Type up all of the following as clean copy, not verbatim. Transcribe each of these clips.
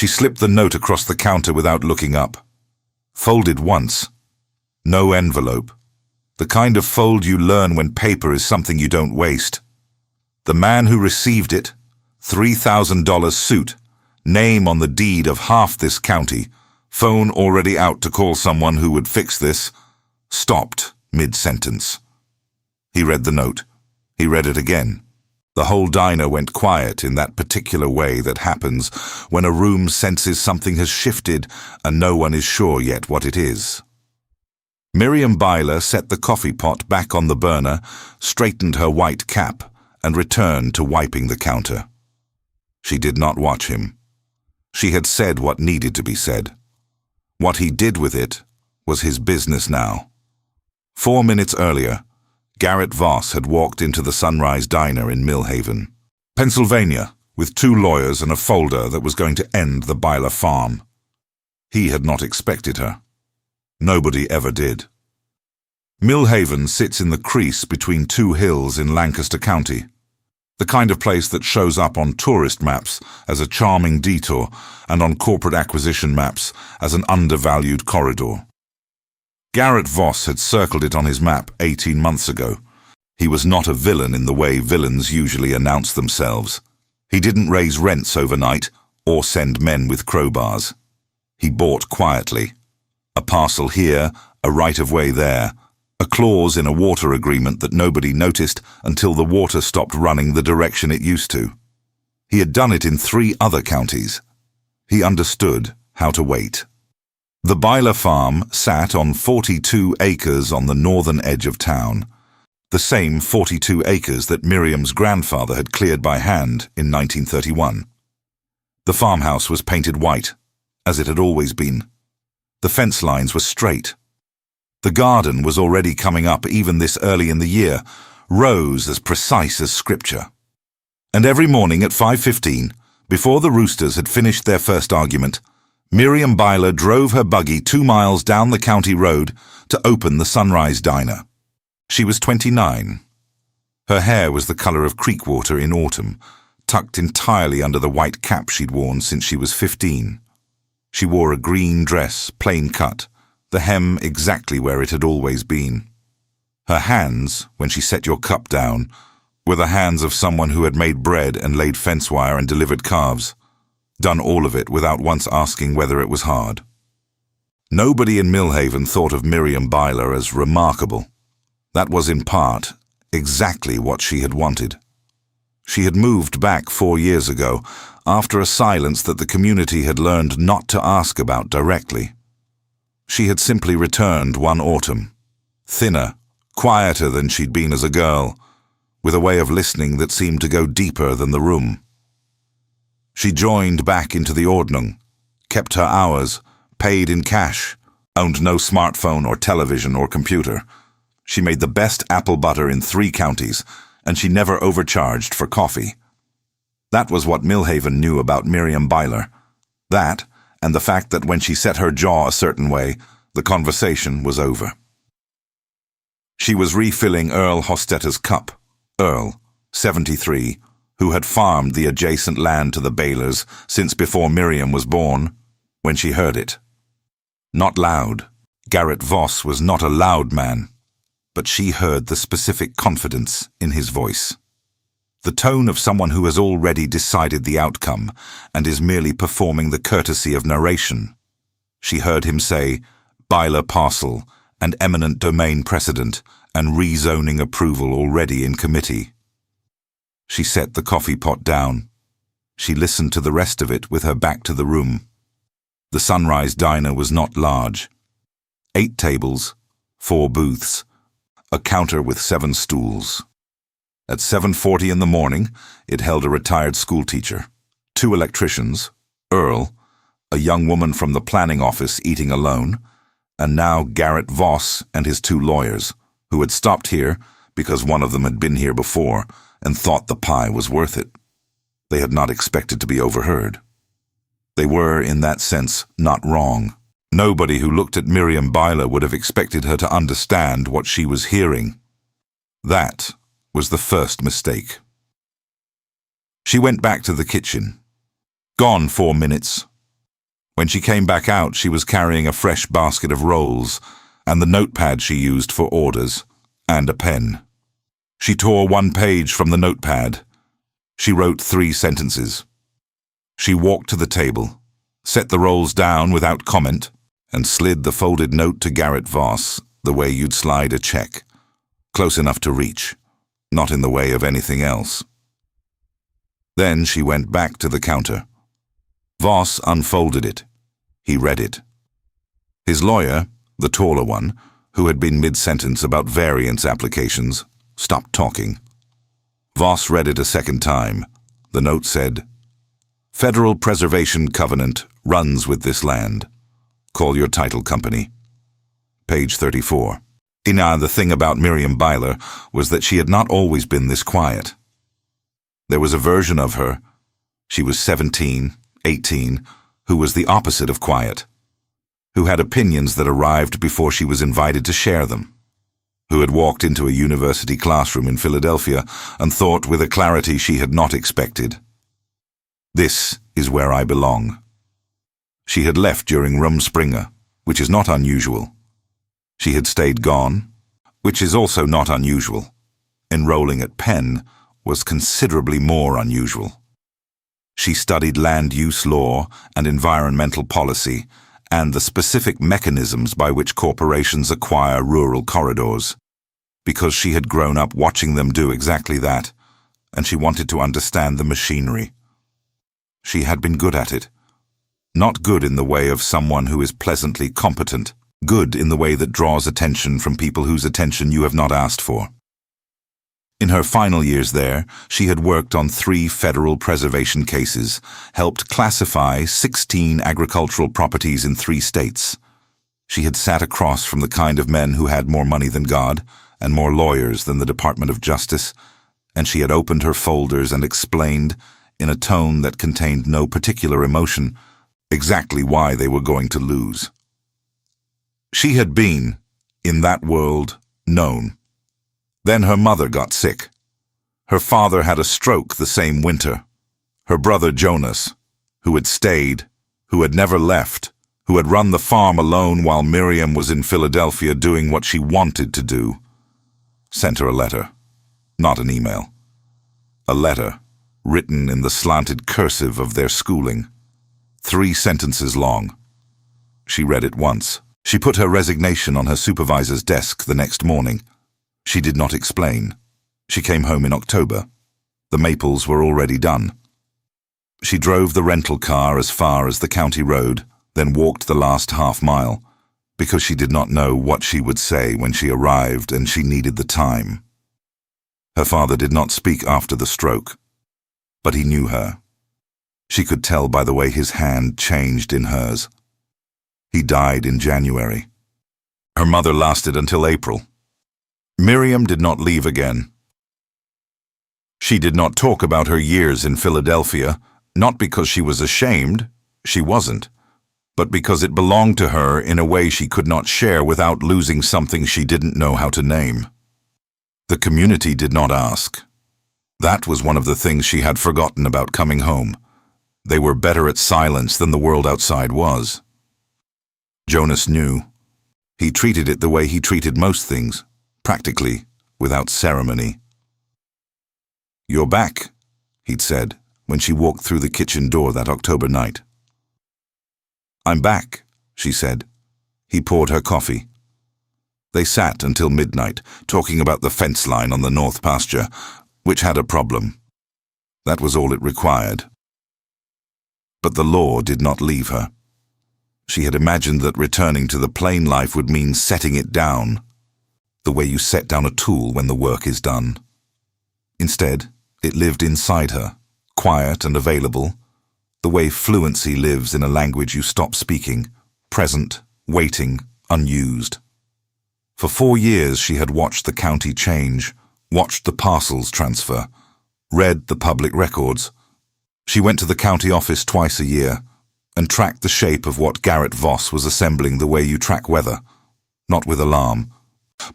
She slipped the note across the counter without looking up. Folded once. No envelope. The kind of fold you learn when paper is something you don't waste. The man who received it, $3,000 suit, name on the deed of half this county, phone already out to call someone who would fix this, stopped mid-sentence. He read the note. He read it again. The whole diner went quiet in that particular way that happens when a room senses something has shifted and no one is sure yet what it is. Miriam Byler set the coffee pot back on the burner, straightened her white cap, and returned to wiping the counter. She did not watch him. She had said what needed to be said. What he did with it was his business now. 4 minutes earlier, Garrett Voss had walked into the Sunrise Diner in Millhaven, Pennsylvania, with 2 lawyers and a folder that was going to end the Byler farm. He had not expected her. Nobody ever did. Millhaven sits in the crease between 2 hills in Lancaster County, the kind of place that shows up on tourist maps as a charming detour and on corporate acquisition maps as an undervalued corridor. Garrett Voss had circled it on his map 18 months ago. He was not a villain in the way villains usually announce themselves. He didn't raise rents overnight or send men with crowbars. He bought quietly. A parcel here, a right-of-way there, a clause in a water agreement that nobody noticed until the water stopped running the direction it used to. He had done it in 3 other counties. He understood how to wait. The Byler farm sat on 42 acres on the northern edge of town, the same 42 acres that Miriam's grandfather had cleared by hand in 1931. The farmhouse was painted white, as it had always been. The fence lines were straight. The garden was already coming up even this early in the year, rows as precise as scripture. And every morning at 5:15, before the roosters had finished their first argument, Miriam Byler drove her buggy 2 miles down the county road to open the Sunrise Diner. She was 29. Her hair was the color of creek water in autumn, tucked entirely under the white cap she'd worn since she was 15. She wore a green dress, plain cut, the hem exactly where it had always been. Her hands, when she set your cup down, were the hands of someone who had made bread and laid fence wire and delivered calves, done all of it without once asking whether it was hard. Nobody in Millhaven thought of Miriam Byler as remarkable. That was in part exactly what she had wanted. She had moved back 4 years ago, after a silence that the community had learned not to ask about directly. She had simply returned one autumn, thinner, quieter than she'd been as a girl, with a way of listening that seemed to go deeper than the room. She joined back into the Ordnung, kept her hours, paid in cash, owned no smartphone or television or computer. She made the best apple butter in 3 counties, and she never overcharged for coffee. That was what Millhaven knew about Miriam Byler. That, and the fact that when she set her jaw a certain way, the conversation was over. She was refilling Earl Hostetter's cup. Earl, 73, who had farmed the adjacent land to the Baylors since before Miriam was born, when she heard it. Not loud. Garrett Voss was not a loud man, but she heard the specific confidence in his voice. The tone of someone who has already decided the outcome and is merely performing the courtesy of narration. She heard him say, Byler parcel and eminent domain precedent and rezoning approval already in committee. She set the coffee pot down. She listened to the rest of it with her back to the room. The Sunrise Diner was not large. 8 tables, 4 booths, a counter with 7 stools. At 7:40 in the morning, it held a retired schoolteacher, 2 electricians, Earl, a young woman from the planning office eating alone, and now Garrett Voss and his 2 lawyers, who had stopped here because one of them had been here before and thought the pie was worth it. They had not expected to be overheard. They were, in that sense, not wrong. Nobody who looked at Miriam Byler would have expected her to understand what she was hearing. That was the first mistake. She went back to the kitchen. Gone 4 minutes. When she came back out, she was carrying a fresh basket of rolls and the notepad she used for orders, and a pen. She tore one page from the notepad. She wrote 3 sentences. She walked to the table, set the rolls down without comment, and slid the folded note to Garrett Voss the way you'd slide a check, close enough to reach, not in the way of anything else. Then she went back to the counter. Voss unfolded it. He read it. His lawyer, the taller one, who had been mid-sentence about variance applications, stopped talking. Voss read it a second time. The note said, "Federal Preservation Covenant runs with this land. Call your title company." Page 34. The thing about Miriam Byler was that she had not always been this quiet. There was a version of her, she was 17, 18, who was the opposite of quiet, who had opinions that arrived before she was invited to share them, who had walked into a university classroom in Philadelphia and thought with a clarity she had not expected, "This is where I belong." She had left during Rumspringa, which is not unusual. She had stayed gone, which is also not unusual. Enrolling at Penn was considerably more unusual. She studied land use law and environmental policy and the specific mechanisms by which corporations acquire rural corridors, because she had grown up watching them do exactly that, and she wanted to understand the machinery. She had been good at it. Not good in the way of someone who is pleasantly competent, good in the way that draws attention from people whose attention you have not asked for. In her final years there, she had worked on 3 federal preservation cases, helped classify 16 agricultural properties in 3 states. She had sat across from the kind of men who had more money than God and more lawyers than the Department of Justice, and she had opened her folders and explained, in a tone that contained no particular emotion, exactly why they were going to lose. She had been, in that world, known. Then her mother got sick. Her father had a stroke the same winter. Her brother Jonas, who had stayed, who had never left, who had run the farm alone while Miriam was in Philadelphia doing what she wanted to do, sent her a letter, not an email. A letter, written in the slanted cursive of their schooling, 3 sentences long. She read it once. She put her resignation on her supervisor's desk the next morning. She did not explain. She came home in October. The maples were already done. She drove the rental car as far as the county road, then walked the last half-mile, because she did not know what she would say when she arrived and she needed the time. Her father did not speak after the stroke, but he knew her. She could tell by the way his hand changed in hers. He died in January. Her mother lasted until April. Miriam did not leave again. She did not talk about her years in Philadelphia, not because she was ashamed, she wasn't, but because it belonged to her in a way she could not share without losing something she didn't know how to name. The community did not ask. That was one of the things she had forgotten about coming home. They were better at silence than the world outside was. Jonas knew. He treated it the way he treated most things, practically, without ceremony. "You're back," he'd said, when she walked through the kitchen door that October night. "I'm back," she said. He poured her coffee. They sat until midnight, talking about the fence line on the north pasture, which had a problem. That was all it required. But the law did not leave her. She had imagined that returning to the plain life would mean setting it down, the way you set down a tool when the work is done. Instead, it lived inside her, quiet and available, the way fluency lives in a language you stop speaking, present, waiting, unused. For 4 years she had watched the county change, watched the parcels transfer, read the public records. She went to the county office twice a year and tracked the shape of what Garrett Voss was assembling the way you track weather, not with alarm,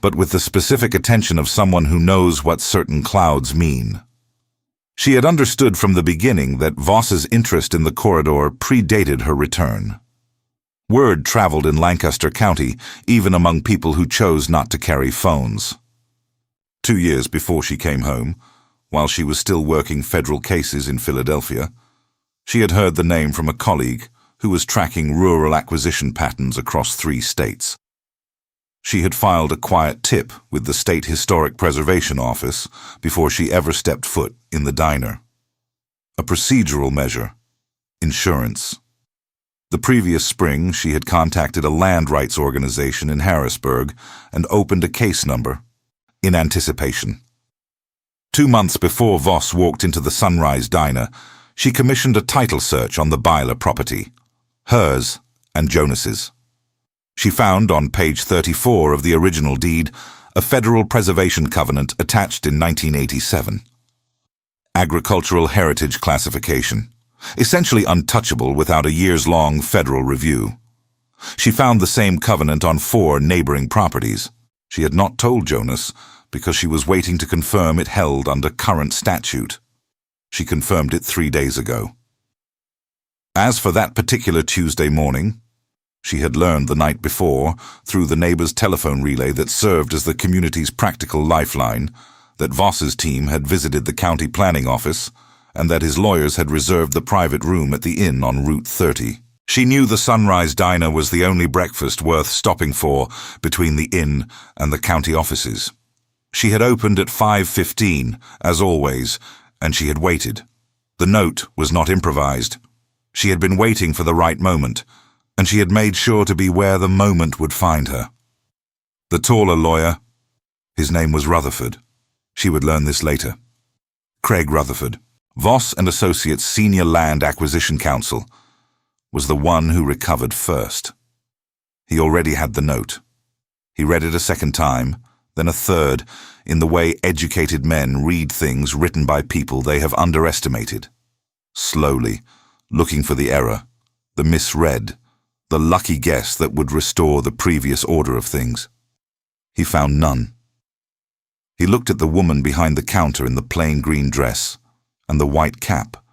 but with the specific attention of someone who knows what certain clouds mean. She had understood from the beginning that Voss's interest in the corridor predated her return. Word traveled in Lancaster County, even among people who chose not to carry phones. 2 years before she came home, while she was still working federal cases in Philadelphia, she had heard the name from a colleague who was tracking rural acquisition patterns across 3 states. She had filed a quiet tip with the State Historic Preservation Office before she ever stepped foot in the diner. A procedural measure. Insurance. The previous spring, she had contacted a land rights organization in Harrisburg and opened a case number, in anticipation. 2 months before Voss walked into the Sunrise Diner, she commissioned a title search on the Byler property, hers and Jonas's. She found on page 34 of the original deed a federal preservation covenant attached in 1987. Agricultural heritage classification, essentially untouchable without a years-long federal review. She found the same covenant on 4 neighboring properties. She had not told Jonas because she was waiting to confirm it held under current statute. She confirmed it 3 days ago. As for that particular Tuesday morning, she had learned the night before, through the neighbor's telephone relay that served as the community's practical lifeline, that Voss's team had visited the county planning office and that his lawyers had reserved the private room at the inn on Route 30. She knew the Sunrise Diner was the only breakfast worth stopping for between the inn and the county offices. She had opened at 5:15, as always, and she had waited. The note was not improvised. She had been waiting for the right moment, and she had made sure to be where the moment would find her. The taller lawyer, his name was Rutherford. She would learn this later. Craig Rutherford, Voss and Associates Senior Land Acquisition Counsel, was the one who recovered first. He already had the note. He read it a second time, then a third, in the way educated men read things written by people they have underestimated. Slowly, looking for the error, the misread, the lucky guess that would restore the previous order of things. He found none. He looked at the woman behind the counter in the plain green dress and the white cap,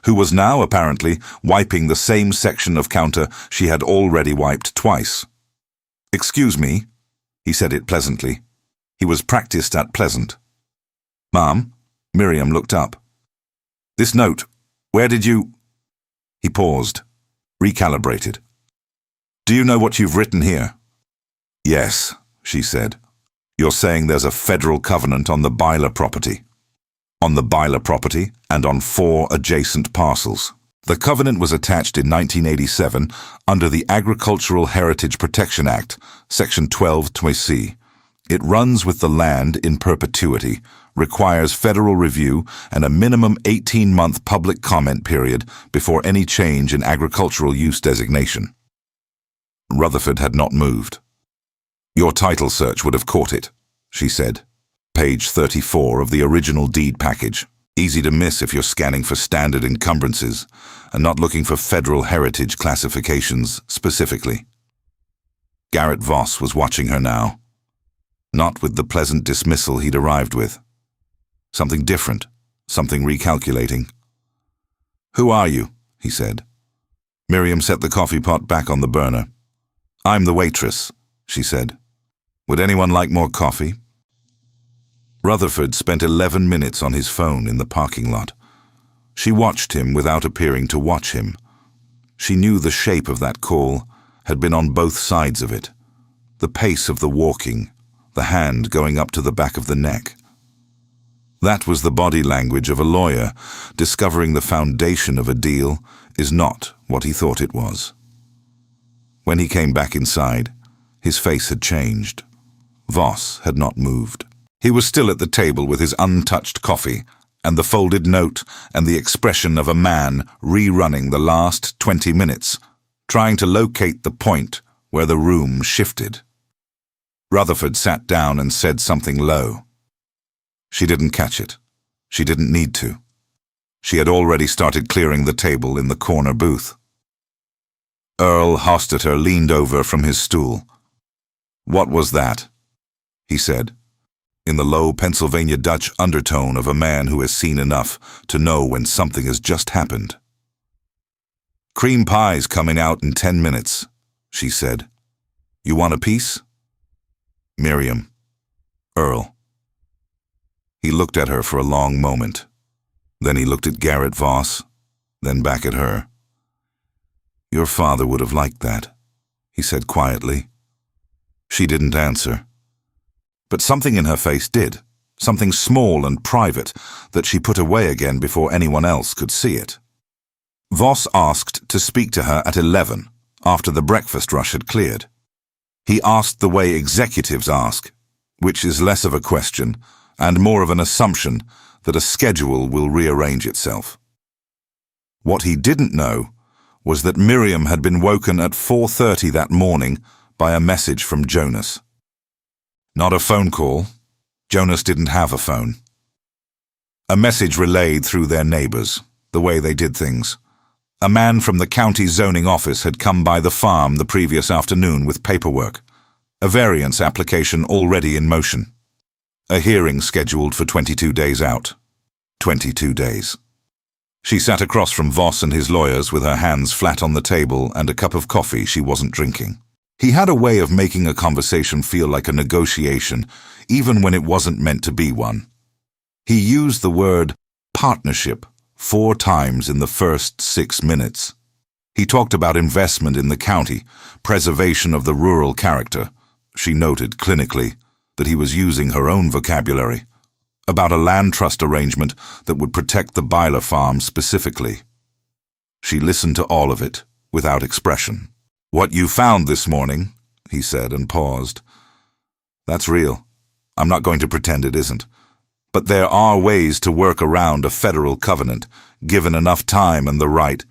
who was now apparently wiping the same section of counter she had already wiped twice. "Excuse me," he said it pleasantly. He was practiced at pleasant. "Ma'am," Miriam looked up. "This note, where did you—" He paused, recalibrated. "Do you know what you've written here?" "Yes," she said. "You're saying there's a federal covenant on the Byler property." "On the Byler property and on 4 adjacent parcels. The covenant was attached in 1987 under the Agricultural Heritage Protection Act, Section 12(c). It runs with the land in perpetuity, requires federal review, and a minimum 18-month public comment period before any change in agricultural use designation." Rutherford had not moved. "Your title search would have caught it," she said. "Page 34 of the original deed package. Easy to miss if you're scanning for standard encumbrances and not looking for federal heritage classifications specifically." Garrett Voss was watching her now. Not with the pleasant dismissal he'd arrived with. Something different, something recalculating. "Who are you?" he said. Miriam set the coffee pot back on the burner. "I'm the waitress," she said. "Would anyone like more coffee?" Rutherford spent 11 minutes on his phone in the parking lot. She watched him without appearing to watch him. She knew the shape of that call, had been on both sides of it. The pace of the walking, the hand going up to the back of the neck. That was the body language of a lawyer, discovering the foundation of a deal is not what he thought it was. When he came back inside, his face had changed. Voss had not moved. He was still at the table with his untouched coffee and the folded note and the expression of a man rerunning the last 20 minutes, trying to locate the point where the room shifted. Rutherford sat down and said something low. She didn't catch it. She didn't need to. She had already started clearing the table in the corner booth. Earl Hostetter leaned over from his stool. "What was that?" he said, in the low Pennsylvania Dutch undertone of a man who has seen enough to know when something has just happened. "Cream pie's coming out in 10 minutes. she said. You want a piece? Miriam. Earl. He looked at her for a long moment. Then he looked at Garrett Voss, then back at her. Your father would have liked that, he said quietly. She didn't answer. But something in her face did, something small and private that she put away again before anyone else could see it. Voss asked to speak to her at 11, after the breakfast rush had cleared. He asked the way executives ask, which is less of a question and more of an assumption that a schedule will rearrange itself. What he didn't know was that Miriam had been woken at 4:30 that morning by a message from Jonas. Not a phone call. Jonas didn't have a phone. A message relayed through their neighbors, the way they did things. A man from the county zoning office had come by the farm the previous afternoon with paperwork, a variance application already in motion. A hearing scheduled for 22 days out. 22 days. She sat across from Voss and his lawyers with her hands flat on the table and a cup of coffee she wasn't drinking. He had a way of making a conversation feel like a negotiation, even when it wasn't meant to be one. He used the word partnership 4 times in the first 6 minutes. He talked about investment in the county, preservation of the rural character. She noted clinically that he was using her own vocabulary, about a land trust arrangement that would protect the Byler farm specifically. She listened to all of it, without expression. What you found this morning, he said and paused. That's real. I'm not going to pretend it isn't. But there are ways to work around a federal covenant, given enough time and the right.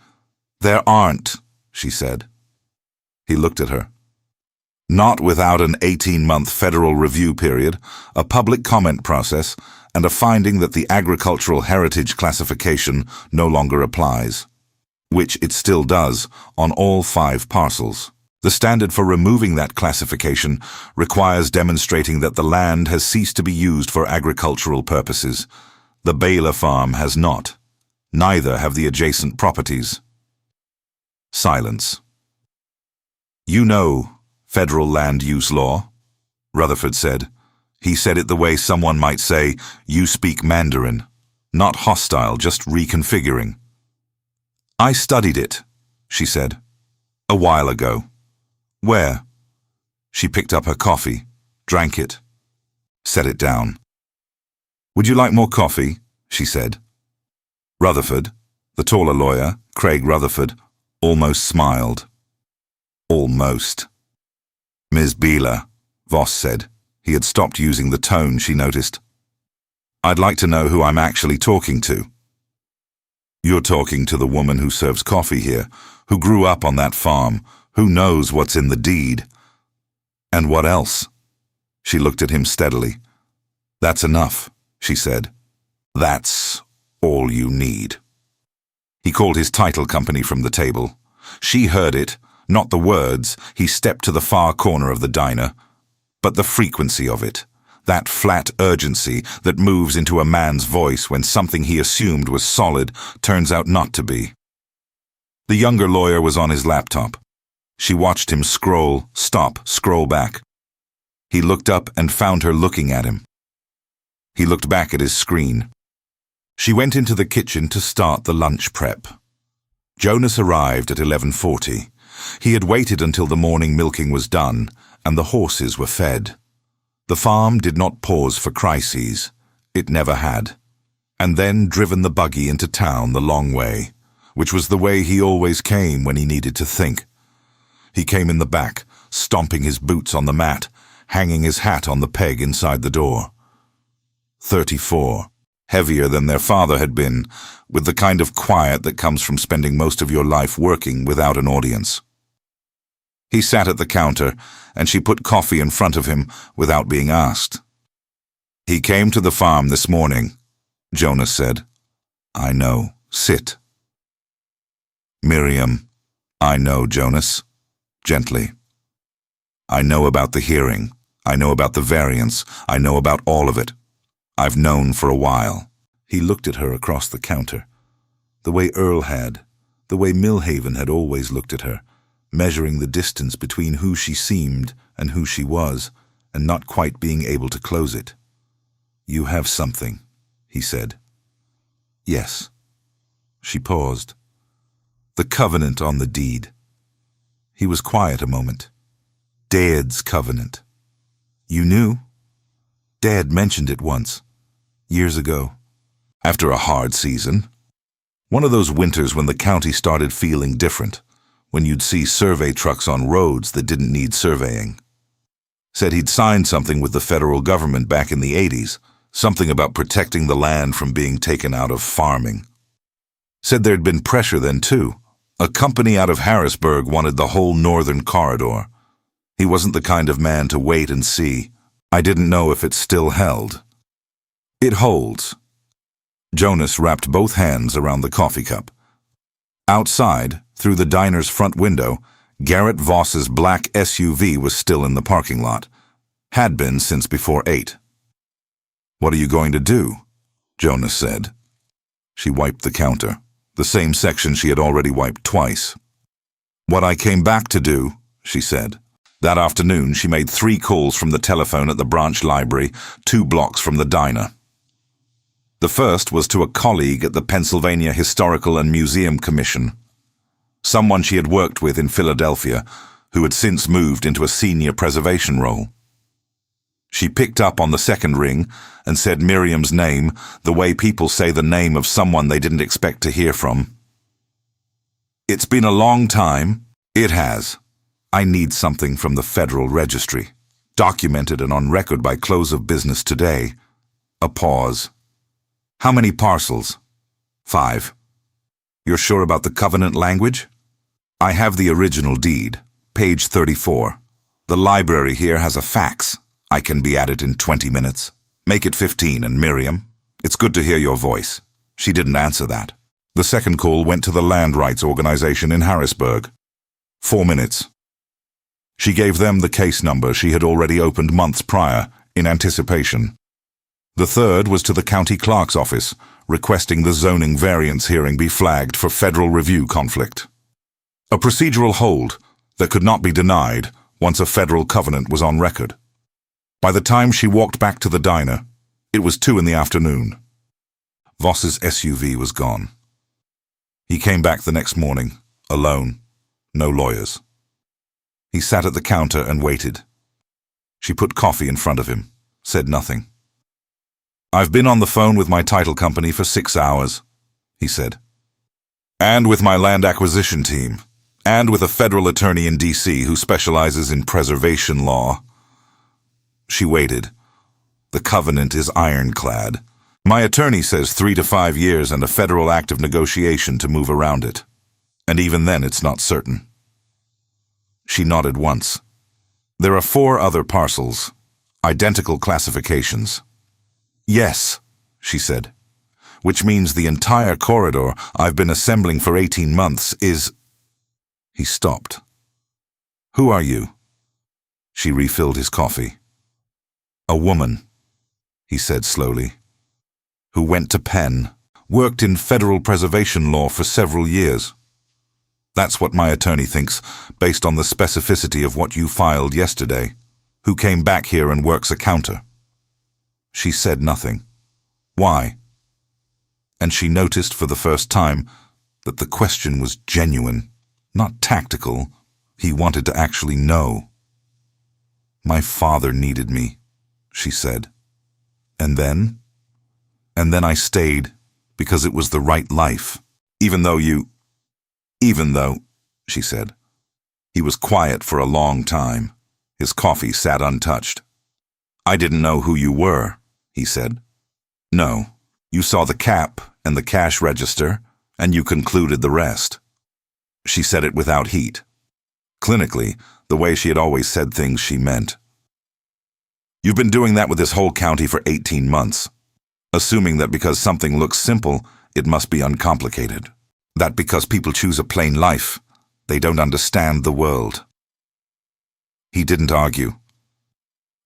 There aren't, she said. He looked at her. Not without an 18-month federal review period, a public comment process, and a finding that the agricultural heritage classification no longer applies, which it still does on all 5 parcels. The standard for removing that classification requires demonstrating that the land has ceased to be used for agricultural purposes. The Byler farm has not. Neither have the adjacent properties. Silence. You know federal land use law, Rutherford said. He said it the way someone might say, you speak Mandarin. Not hostile, just reconfiguring. I studied it, she said. A while ago. Where? She picked up her coffee, drank it, set it down. Would you like more coffee? She said. Rutherford, the taller lawyer, Craig Rutherford, almost smiled. Almost. Ms. Byler, Voss said. He had stopped using the tone she noticed. I'd like to know who I'm actually talking to. You're talking to the woman who serves coffee here, who grew up on that farm, who knows what's in the deed. And what else? She looked at him steadily. That's enough, she said. That's all you need. He called his title company from the table. She heard it, not the words. He stepped to the far corner of the diner. But the frequency of it, that flat urgency that moves into a man's voice when something he assumed was solid turns out not to be. The younger lawyer was on his laptop. She watched him scroll, stop, scroll back. He looked up and found her looking at him. He looked back at his screen. She went into the kitchen to start the lunch prep. Jonas arrived at 11:40. He had waited until the morning milking was done and the horses were fed. The farm did not pause for crises. It never had. And then driven the buggy into town the long way, which was the way he always came when he needed to think. He came in the back, stomping his boots on the mat, hanging his hat on the peg inside the door. 34, heavier than their father had been, with the kind of quiet that comes from spending most of your life working without an audience. He sat at the counter, and she put coffee in front of him without being asked. He came to the farm this morning, Jonas said. I know. Sit. Miriam, I know, Jonas. Gently. I know about the hearing. I know about the variance. I know about all of it. I've known for a while. He looked at her across the counter. The way Earl had. The way Millhaven had always looked at her. measuring the distance between who she seemed and who she was, and not quite being able to close it. "You have something," he said. "Yes." She paused. "The covenant on the deed." He was quiet a moment. "Dad's covenant." "You knew?" "Dad mentioned it once, years ago, after a hard season. One of those winters when the county started feeling different, when you'd see survey trucks on roads that didn't need surveying. Said he'd signed something with the federal government back in the 80s, something about protecting the land from being taken out of farming. Said there'd been pressure then too. A company out of Harrisburg wanted the whole northern corridor. He wasn't the kind of man to wait and see. I didn't know if it still held. It holds. Jonas wrapped both hands around the coffee cup. Outside, through the diner's front window, Garrett Voss's black SUV was still in the parking lot. Had been since before 8. "What are you going to do?" Jonas said. She wiped the counter, the same section she had already wiped twice. "What I came back to do," she said. That afternoon, she made 3 calls from the telephone at the branch library, 2 blocks from the diner. The first was to a colleague at the Pennsylvania Historical and Museum Commission, someone she had worked with in Philadelphia, who had since moved into a senior preservation role. She picked up on the second ring and said Miriam's name, the way people say the name of someone they didn't expect to hear from. "It's been a long time." "It has. I need something from the Federal Registry, documented and on record by close of business today." A pause. "How many parcels?" 5. "You're sure about the covenant language?" "I have the original deed, page 34. The library here has a fax. I can be at it in 20 minutes. Make it 15, and Miriam, it's good to hear your voice." She didn't answer that. The second call went to the land rights organization in Harrisburg. 4 minutes. She gave them the case number she had already opened months prior, in anticipation. The third was to the county clerk's office, requesting the zoning variance hearing be flagged for federal review conflict. A procedural hold that could not be denied once a federal covenant was on record. By the time she walked back to the diner, it was 2 in the afternoon. Voss's SUV was gone. He came back the next morning, alone, no lawyers. He sat at the counter and waited. She put coffee in front of him, said nothing. "I've been on the phone with my title company for 6 hours, he said. "And with my land acquisition team, and with a federal attorney in D.C. who specializes in preservation law." She waited. "The covenant is ironclad. My attorney says 3 to 5 years and a federal act of negotiation to move around it. And even then it's not certain." She nodded once. "There are 4 other parcels, identical classifications." "Yes," she said, "which means the entire corridor I've been assembling for 18 months is—" He stopped. "Who are you?" She refilled his coffee. "A woman," he said slowly, "who went to Penn, worked in federal preservation law for several years. That's what my attorney thinks, based on the specificity of what you filed yesterday, who came back here and works a counter." She said nothing. Why? And she noticed for the first time that the question was genuine, not tactical. He wanted to actually know. "My father needed me," she said. "And then? And then I stayed because it was the right life, even though, she said. He was quiet for a long time. His coffee sat untouched. "I didn't know who you were," he said. "No, you saw the cap and the cash register, and you concluded the rest." She said it without heat. Clinically, the way she had always said things she meant. "You've been doing that with this whole county for 18 months, assuming that because something looks simple, it must be uncomplicated. That because people choose a plain life, they don't understand the world." He didn't argue.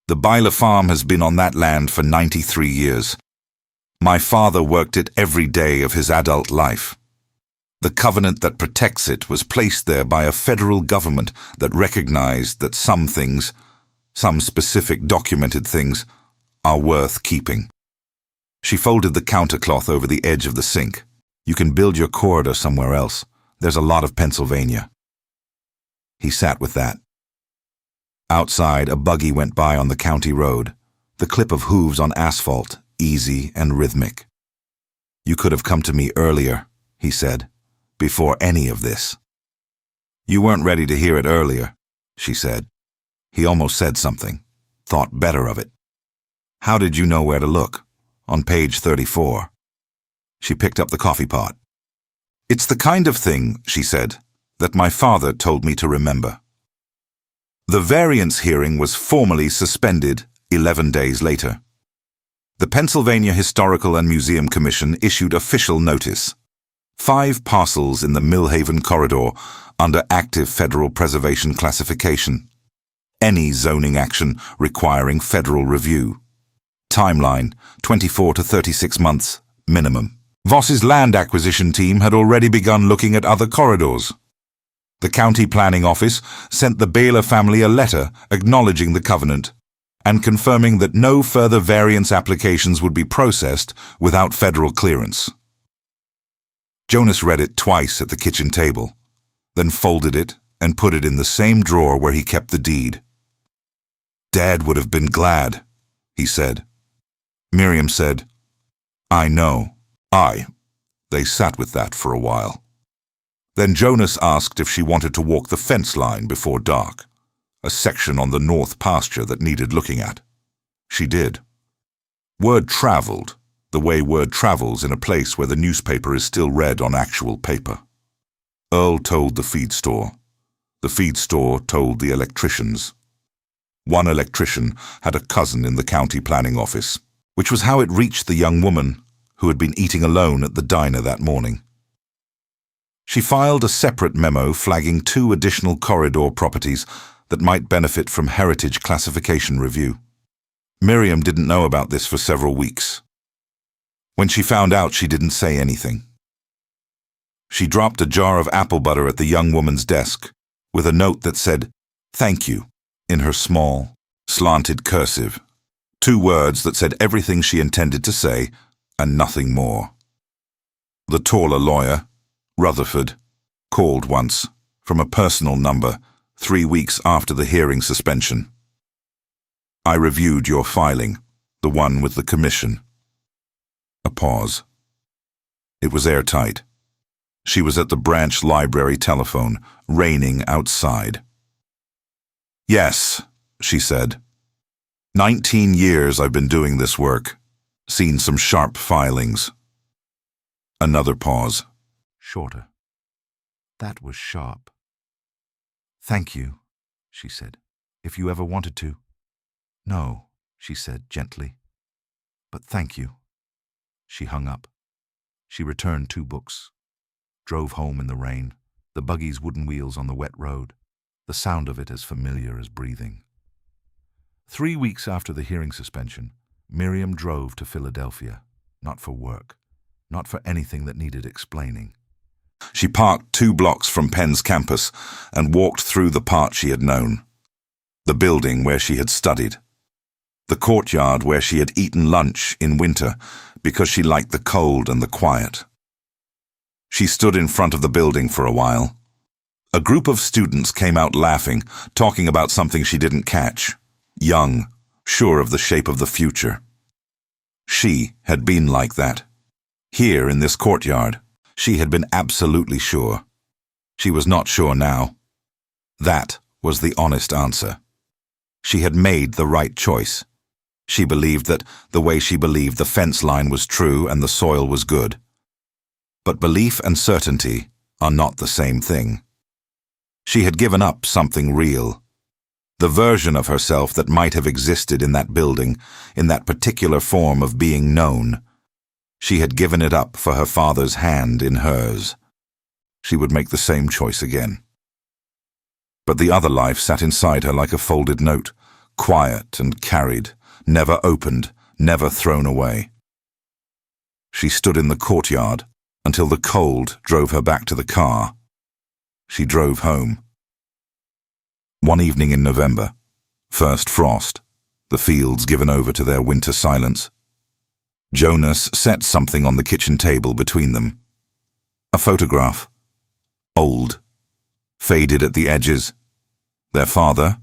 "The Byler farm has been on that land for 93 years. My father worked it every day of his adult life. The covenant that protects it was placed there by a federal government that recognized that some things, some specific documented things, are worth keeping. She folded the countercloth over the edge of the sink. You can build your corridor somewhere else. There's a lot of Pennsylvania. He sat with that. Outside, a buggy went by on the county road, the clip of hooves on asphalt, easy and rhythmic. You could have come to me earlier, he said, before any of this. You weren't ready to hear it earlier, she said. He almost said something, thought better of it. How did you know where to look? On page 34. She picked up the coffee pot. It's the kind of thing, she said, that my father told me to remember. The variance hearing was formally suspended 11 days later. The Pennsylvania Historical and Museum Commission issued official notice. 5 parcels in the Millhaven corridor under active federal preservation classification. Any zoning action requiring federal review. Timeline, 24 to 36 months, minimum. Voss's land acquisition team had already begun looking at other corridors. The county planning office sent the Baylor family a letter acknowledging the covenant and confirming that no further variance applications would be processed without federal clearance. Jonas read it twice at the kitchen table, then folded it and put it in the same drawer where he kept the deed. Dad would have been glad, he said. Miriam said, I know. They sat with that for a while. Then Jonas asked if she wanted to walk the fence line before dark, a section on the north pasture that needed looking at. She did. Word traveled, the way word travels in a place where the newspaper is still read on actual paper. Earl told the feed store. The feed store told the electricians. One electrician had a cousin in the county planning office, which was how it reached the young woman who had been eating alone at the diner that morning. She filed a separate memo flagging 2 additional corridor properties that might benefit from heritage classification review. Miriam didn't know about this for several weeks. When she found out, she didn't say anything. She dropped a jar of apple butter at the young woman's desk with a note that said, "Thank you," in her small, slanted cursive. 2 words that said everything she intended to say and nothing more. The taller lawyer, Rutherford, called once, from a personal number, 3 weeks after the hearing suspension. I reviewed your filing, the one with the commission. A pause. It was airtight. She was at the branch library telephone, raining outside. Yes, she said. 19 years I've been doing this work. Seen some sharp filings. Another pause. Shorter. That was sharp. Thank you, she said. If you ever wanted to. No, she said gently. But thank you. She hung up. She returned 2 books. Drove home in the rain, the buggy's wooden wheels on the wet road, the sound of it as familiar as breathing. 3 weeks after the hearing suspension, Miriam drove to Philadelphia, not for work, not for anything that needed explaining. She parked 2 blocks from Penn's campus and walked through the part she had known. The building where she had studied. The courtyard where she had eaten lunch in winter because she liked the cold and the quiet. She stood in front of the building for a while. A group of students came out laughing, talking about something she didn't catch. Young, sure of the shape of the future. She had been like that. Here in this courtyard, she had been absolutely sure. She was not sure now. That was the honest answer. She had made the right choice. She believed that the way she believed the fence line was true and the soil was good. But belief and certainty are not the same thing. She had given up something real. The version of herself that might have existed in that building, in that particular form of being known. She had given it up for her father's hand in hers. She would make the same choice again. But the other life sat inside her like a folded note, quiet and carried, never opened, never thrown away. She stood in the courtyard, until the cold drove her back to the car. She drove home. One evening in November, first frost, the fields given over to their winter silence. Jonas set something on the kitchen table between them. A photograph. Old. Faded at the edges. Their father,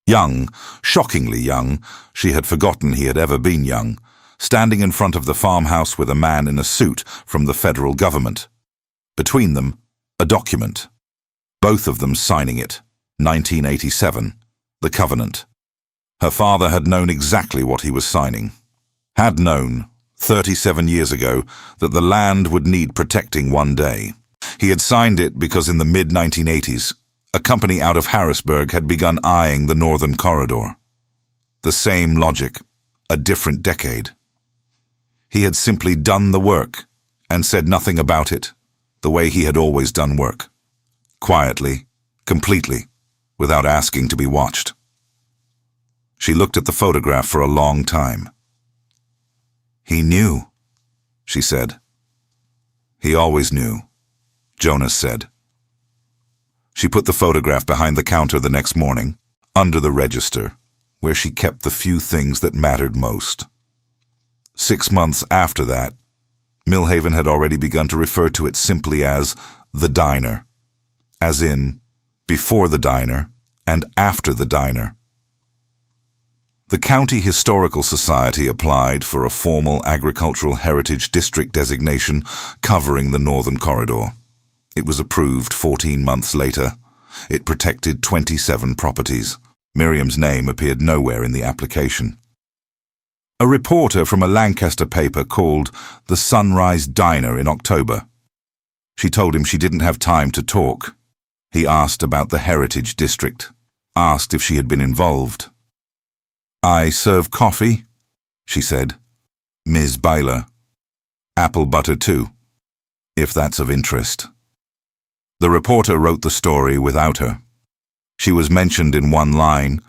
young, shockingly young, she had forgotten he had ever been young, standing in front of the farmhouse with a man in a suit from the federal government. Between them, a document. Both of them signing it. 1987. The covenant. Her father had known exactly what he was signing. Had known, 37 years ago, that the land would need protecting one day. He had signed it because in the mid-1980s, a company out of Harrisburg had begun eyeing the Northern Corridor. The same logic, a different decade. He had simply done the work and said nothing about it, the way he had always done work. Quietly, completely, without asking to be watched. She looked at the photograph for a long time. He knew, she said. He always knew, Jonas said. She put the photograph behind the counter the next morning, under the register, where she kept the few things that mattered most. 6 months after that, Millhaven had already begun to refer to it simply as the diner, as in before the diner and after the diner. The County Historical Society applied for a formal agricultural heritage district designation covering the Northern Corridor. It was approved 14 months later. It protected 27 properties. Miriam's name appeared nowhere in the application. A reporter from a Lancaster paper called the Sunrise Diner in October. She told him she didn't have time to talk. He asked about the Heritage District, asked if she had been involved. "I serve coffee," she said. "Ms. Byler. Apple butter too, if that's of interest." The reporter wrote the story without her. She was mentioned in one line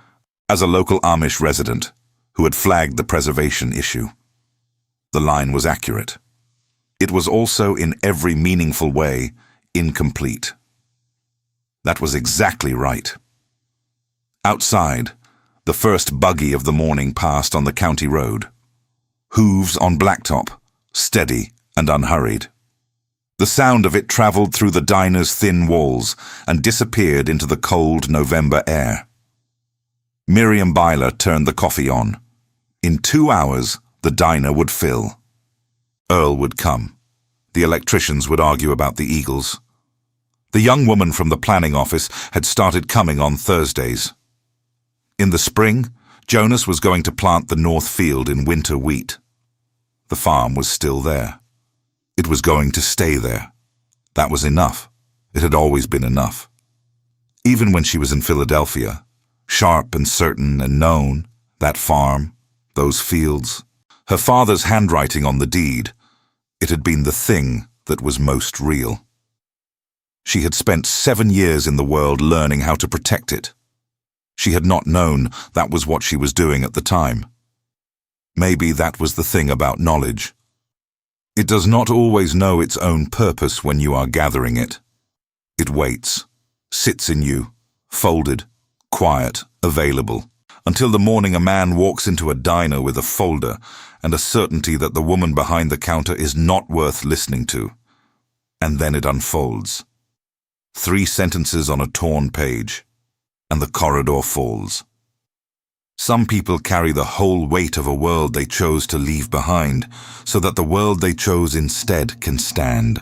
as a local Amish resident who had flagged the preservation issue. The line was accurate. It was also in every meaningful way incomplete. That was exactly right. Outside, the first buggy of the morning passed on the county road. Hooves on blacktop, steady and unhurried. The sound of it traveled through the diner's thin walls and disappeared into the cold November air. Miriam Byler turned the coffee on. In 2 hours, the diner would fill. Earl would come. The electricians would argue about the Eagles. The young woman from the planning office had started coming on Thursdays. In the spring, Jonas was going to plant the north field in winter wheat. The farm was still there. It was going to stay there. That was enough. It had always been enough. Even when she was in Philadelphia, sharp and certain and known, that farm, those fields, her father's handwriting on the deed, it had been the thing that was most real. She had spent 7 years in the world learning how to protect it. She had not known that was what she was doing at the time. Maybe that was the thing about knowledge. It does not always know its own purpose when you are gathering it. It waits, sits in you, folded, quiet, available, until the morning a man walks into a diner with a folder and a certainty that the woman behind the counter is not worth listening to. And then it unfolds. 3 sentences on a torn page, and the corridor falls. Some people carry the whole weight of a world they chose to leave behind, so that the world they chose instead can stand.